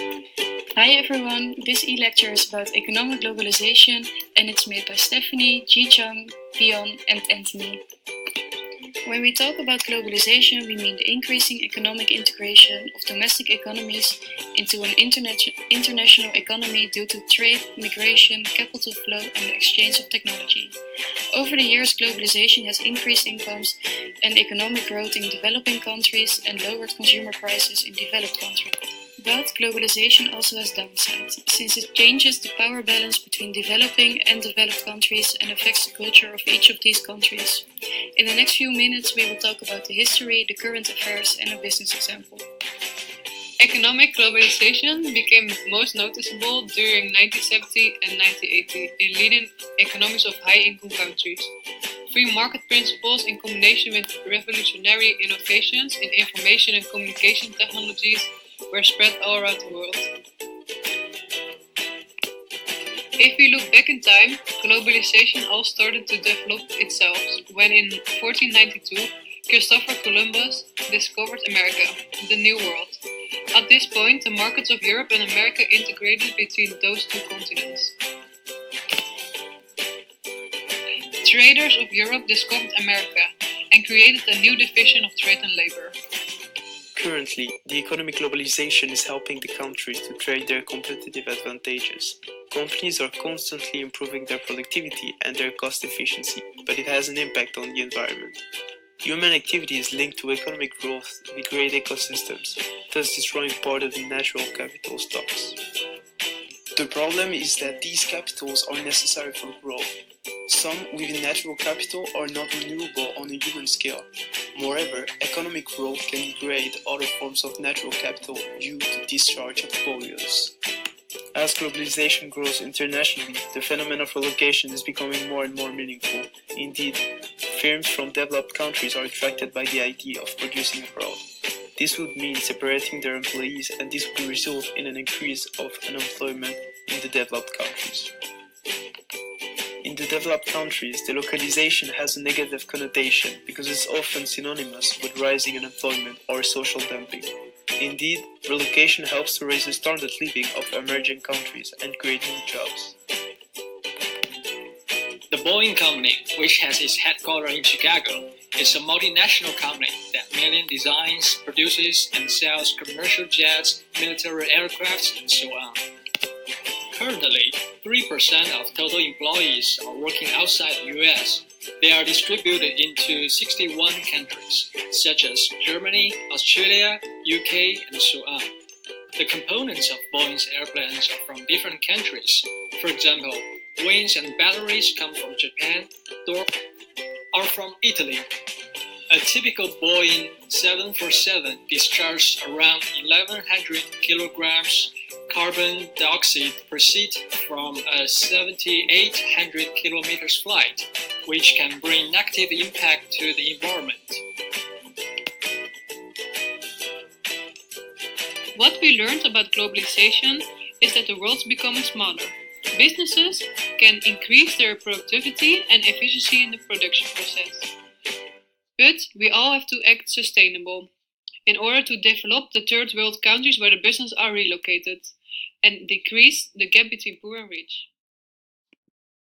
Hi everyone, this e-lecture is about economic globalization and it's made by Stephanie, Ji-Chang, Bion and Anthony. When we talk about globalization, we mean the increasing economic integration of domestic economies into an international economy due to trade, migration, capital flow and the exchange of technology. Over the years, globalization has increased incomes and economic growth in developing countries and lowered consumer prices in developed countries. But globalization also has downsides, since it changes the power balance between developing and developed countries and affects the culture of each of these countries. In the next few minutes we will talk about the history, the current affairs and a business example. Economic globalization became most noticeable during 1970 and 1980 in leading economies of high-income countries. Free market principles in combination with revolutionary innovations in information and communication technologies were spread all around the world. If we look back in time, globalization all started to develop itself when in 1492 Christopher Columbus discovered America, the New World. At this point, the markets of Europe and America integrated between those two continents. Traders of Europe discovered America and created a new division of trade and labor. Currently, the economic globalization is helping the countries to trade their competitive advantages. Companies are constantly improving their productivity and their cost efficiency, but it has an impact on the environment. Human activity is linked to economic growth and degrade ecosystems, thus destroying part of the natural capital stocks. The problem is that these capitals are necessary for growth. Some within natural capital are not renewable on a human scale. Moreover, economic growth can degrade other forms of natural capital due to discharge of polluants. As globalization grows internationally, the phenomenon of relocation is becoming more and more meaningful. Indeed, firms from developed countries are attracted by the idea of producing abroad. This would mean separating their employees, and this would result in an increase of unemployment in the developed countries. In the developed countries, the localization has a negative connotation because it's often synonymous with rising unemployment or social dumping. Indeed, relocation helps to raise the standard of living of emerging countries and create new jobs. The Boeing Company, which has its headquarters in Chicago, is a multinational company that mainly designs, produces, and sells commercial jets, military aircraft, and so on. Currently, 3% of total employees are working outside the US. They are distributed into 61 countries, such as Germany, Australia, UK, and so on. The components of Boeing's airplanes are from different countries. For example, wings and batteries come from Japan, doors are from Italy. A typical Boeing 747 discharges around 1,100 kilograms carbon dioxide per seat from a 7,800 kilometers flight, which can bring negative impact to the environment. What we learned about globalization is that the world's becoming smaller. Businesses can increase their productivity and efficiency in the production process. But we all have to act sustainable in order to develop the third world countries where the businesses are relocated and decrease the gap between poor and rich.